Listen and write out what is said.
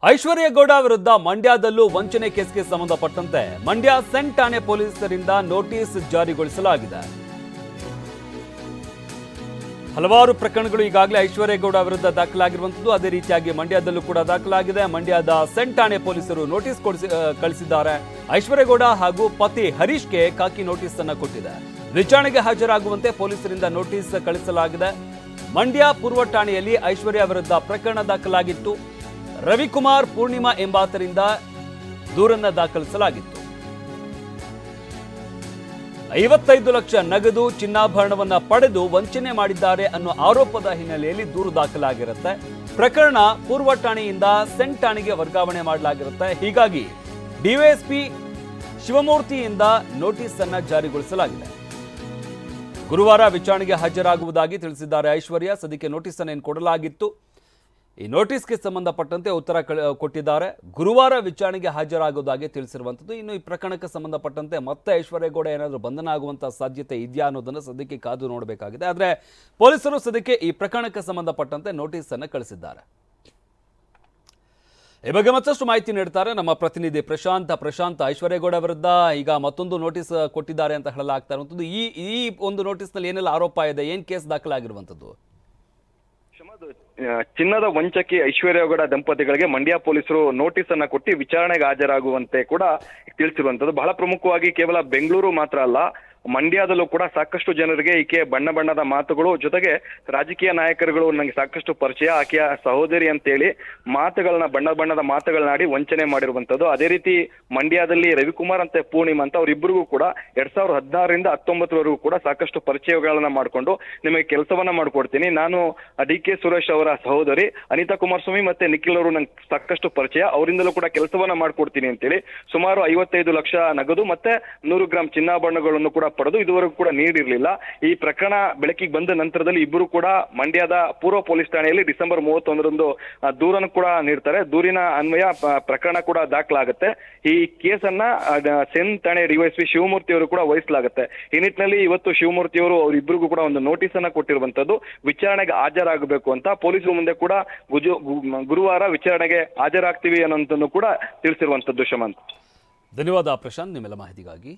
ಐಶ್ವರ್ಯ ಗೌಡ ವಿರುದ್ಧ ಮಂಡ್ಯದಲ್ಲೂ ವಂಚನೆ ಕೇಸ್ಗೆ ಸಂಬಂಧಪಟ್ಟಂತೆ ಮಂಡ್ಯ ಸೆಂಟ್ ಠಾಣೆ ಪೊಲೀಸರಿಂದ ನೋಟಿಸ್ ಜಾರಿಗೊಳಿಸಲಾಗಿದೆ. ಹಲವಾರು ಪ್ರಕರಣಗಳು ಈಗಾಗಲೇ ಐಶ್ವರ್ಯ ಗೌಡ ವಿರುದ್ಧ ದಾಖಲಾಗಿರುವಂತದ್ದು. ಅದೇ ರೀತಿಯಾಗಿ ಮಂಡ್ಯದಲ್ಲೂ ಕೂಡ ದಾಖಲಾಗಿದೆ. ಮಂಡ್ಯದ ಸೆಂಟ್ ಠಾಣೆ ಪೊಲೀಸರು ನೋಟಿಸ್ ಕಳಿಸಿದ್ದಾರೆ. ಐಶ್ವರ್ಯ ಗೌಡ ಹಾಗೂ ಪತಿ ಹರೀಶ್ಗೆ ಖಾಕಿ ನೋಟಿಸ್ ಅನ್ನು ಕೊಟ್ಟಿದೆ. ವಿಚಾರಣೆಗೆ ಹಾಜರಾಗುವಂತೆ ಪೊಲೀಸರಿಂದ ನೋಟಿಸ್ ಕಳಿಸಲಾಗಿದೆ. ಮಂಡ್ಯ ಪೂರ್ವ ಠಾಣೆಯಲ್ಲಿ ಐಶ್ವರ್ಯ ವಿರುದ್ಧ ಪ್ರಕರಣ ದಾಖಲಾಗಿತ್ತು. ರವಿಕುಮಾರ್ ಪೂರ್ಣಿಮಾ ಎಂಬಾತರಿಂದ ದೂರನ್ನ ದಾಖಲಿಸಲಾಗಿತ್ತು. 55 ಲಕ್ಷ ನಗದು ಚಿನ್ನಾಭರಣವನ್ನ ಪಡೆದು ವಂಚನೆ ಮಾಡಿದ್ದಾರೆ ಅನ್ನೋ ಆರೋಪದ ಹಿನ್ನೆಲೆಯಲ್ಲಿ ದೂರು ದಾಖಲಾಗಿರುತ್ತೆ. ಪ್ರಕರಣ ಪೂರ್ವ ಠಾಣೆಯಿಂದ ಸೆಂಟ್ ಠಾಣೆಗೆ ವರ್ಗಾವಣೆ ಮಾಡಲಾಗಿರುತ್ತೆ. ಹೀಗಾಗಿ ಡಿವೈಎಸ್ಪಿ ಶಿವಮೂರ್ತಿಯಿಂದ ನೋಟಿಸ್ ಅನ್ನ ಜಾರಿಗೊಳಿಸಲಾಗಿದೆ. ಗುರುವಾರ ವಿಚಾರಣೆಗೆ ಹಾಜರಾಗುವುದಾಗಿ ತಿಳಿಸಿದ್ದಾರೆ ಐಶ್ವರ್ಯ. ಸದ್ಯಕ್ಕೆ ನೋಟಿಸ್ ಅನ್ನು ಕೊಡಲಾಗಿತ್ತು. ಈ ನೋಟಿಸ್ಗೆ ಸಂಬಂಧಪಟ್ಟಂತೆ ಉತ್ತರ ಕೊಟ್ಟಿದ್ದಾರೆ. ಗುರುವಾರ ವಿಚಾರಣೆಗೆ ಹಾಜರಾಗುವುದಾಗಿ ತಿಳಿಸಿರುವಂಥದ್ದು. ಇನ್ನು ಈ ಪ್ರಕರಣಕ್ಕೆ ಸಂಬಂಧಪಟ್ಟಂತೆ ಮತ್ತೆ ಐಶ್ವರ್ಯ ಗೌಡ ಏನಾದರೂ ಬಂಧನ ಆಗುವಂತಹ ಸಾಧ್ಯತೆ ಇದೆಯಾ ಅನ್ನೋದನ್ನು ಸದ್ಯಕ್ಕೆ ಕಾದು ನೋಡಬೇಕಾಗಿದೆ. ಆದರೆ ಪೊಲೀಸರು ಸದ್ಯಕ್ಕೆ ಈ ಪ್ರಕರಣಕ್ಕೆ ಸಂಬಂಧಪಟ್ಟಂತೆ ನೋಟಿಸ್ ಅನ್ನು ಕಳಿಸಿದ್ದಾರೆ. ಈ ಬಗ್ಗೆ ಮತ್ತಷ್ಟು ಮಾಹಿತಿ ನೀಡ್ತಾರೆ ನಮ್ಮ ಪ್ರತಿನಿಧಿ ಪ್ರಶಾಂತ್. ಐಶ್ವರ್ಯ ಗೌಡ ವಿರುದ್ಧ ಈಗ ಮತ್ತೊಂದು ನೋಟಿಸ್ ಕೊಟ್ಟಿದ್ದಾರೆ ಅಂತ ಹೇಳಲಾಗ್ತಾ ಇರುವಂಥದ್ದು. ಈ ಒಂದು ನೋಟಿಸ್ನಲ್ಲಿ ಏನೆಲ್ಲ ಆರೋಪ ಇದೆ, ಏನ್ ಕೇಸ್ ದಾಖಲಾಗಿರುವಂಥದ್ದು? ಚಿನ್ನದ ವಂಚಕಿ ಐಶ್ವರ್ಯ ಗೌಡ ದಂಪತಿಗಳಿಗೆ ಮಂಡ್ಯ ಪೊಲೀಸರು ನೋಟಿಸ್ ಅನ್ನ ಕೊಟ್ಟು ವಿಚಾರಣೆಗೆ ಹಾಜರಾಗುವಂತೆ ಕೂಡ ತಿಳಿಸಿರುವಂತದ್ದು. ಬಹಳ ಪ್ರಮುಖವಾಗಿ ಕೇವಲ ಬೆಂಗಳೂರು ಮಾತ್ರ ಅಲ್ಲ, ಮಂಡ್ಯದಲ್ಲೂ ಕೂಡ ಸಾಕಷ್ಟು ಜನರಿಗೆ ಈಕೆ ಬಣ್ಣ ಬಣ್ಣದ ಮಾತುಗಳು, ಜೊತೆಗೆ ರಾಜಕೀಯ ನಾಯಕರುಗಳು ನಂಗೆ ಸಾಕಷ್ಟು ಪರಿಚಯ, ಆಕೆಯ ಸಹೋದರಿ ಅಂತೇಳಿ ಬಣ್ಣ ಬಣ್ಣದ ಮಾತುಗಳನ್ನಾಡಿ ವಂಚನೆ ಮಾಡಿರುವಂತದ್ದು. ಅದೇ ರೀತಿ ಮಂಡ್ಯದಲ್ಲಿ ರವಿಕುಮಾರ್ ಅಂತ ಪೂರ್ಣಿಮಾ ಅಂತ ಅವರಿಬ್ಬರಿಗೂ ಕೂಡ 2016ರಿಂದ 19ವರೆಗೂ ಕೂಡ ಸಾಕಷ್ಟು ಪರಿಚಯಗಳನ್ನ ಮಾಡಿಕೊಂಡು ನಿಮಗೆ ಕೆಲಸವನ್ನ ಮಾಡ್ಕೊಡ್ತೀನಿ, ನಾನು ಡಿ.ಕೆ. ಸುರೇಶ್ ಅವರ ಸಹೋದರಿ ಅನಿತಾ ಕುಮಾರಸ್ವಾಮಿ ಮತ್ತೆ ನಿಖಿಲ್ ಅವರು ನಂಗೆ ಸಾಕಷ್ಟು ಪರಿಚಯ, ಅವರಿಂದಲೂ ಕೂಡ ಕೆಲಸವನ್ನ ಮಾಡ್ಕೊಡ್ತೀನಿ ಅಂತೇಳಿ ಸುಮಾರು 55 ಲಕ್ಷ ನಗದು ಮತ್ತೆ 100 ಗ್ರಾಂ ಚಿನ್ನಾಭರಣಗಳನ್ನು ಕೂಡ ಪಡೆದು ಇದುವರೆಗೂ ಕೂಡ ನೀಡಿರಲಿಲ್ಲ. ಈ ಪ್ರಕರಣ ಬೆಳಕಿಗೆ ಬಂದ ನಂತರದಲ್ಲಿ ಇಬ್ಬರು ಕೂಡ ಮಂಡ್ಯದ ಪೂರ್ವ ಪೊಲೀಸ್ ಠಾಣೆಯಲ್ಲಿ ಡಿಸೆಂಬರ್ 31ರಂದು ದೂರನ್ನು ಕೂಡ ನೀಡ್ತಾರೆ. ದೂರಿನ ಅನ್ವಯ ಪ್ರಕರಣ ಕೂಡ ದಾಖಲಾಗುತ್ತೆ. ಈ ಕೇಸನ್ನ ಸೆಂಟ್ ಠಾಣೆ ಡಿವೈಎಸ್ಪಿ ಶಿವಮೂರ್ತಿ ಅವರು ಕೂಡ ವಹಿಸಲಾಗುತ್ತೆ. ಈ ನಿಟ್ಟಿನಲ್ಲಿ ಇವತ್ತು ಶಿವಮೂರ್ತಿ ಅವರು ಅವರಿಬ್ಬರಿಗೂ ಕೂಡ ಒಂದು ನೋಟಿಸ್ ಅನ್ನ ಕೊಟ್ಟಿರುವಂತದ್ದು. ವಿಚಾರಣೆಗೆ ಹಾಜರಾಗಬೇಕು ಅಂತ ಪೊಲೀಸರು ಮುಂದೆ ಕೂಡ ಗುರುವಾರ ವಿಚಾರಣೆಗೆ ಹಾಜರಾಗ್ತೀವಿ ಅನ್ನೋಂಥದ್ದು ಕೂಡ ತಿಳಿಸಿರುವಂತದ್ದು. ಶಮಂತ್, ಧನ್ಯವಾದ ಪ್ರಶಾಂತ್ ನಿಮ್ಮೆಲ್ಲ ಮಾಹಿತಿಗಾಗಿ.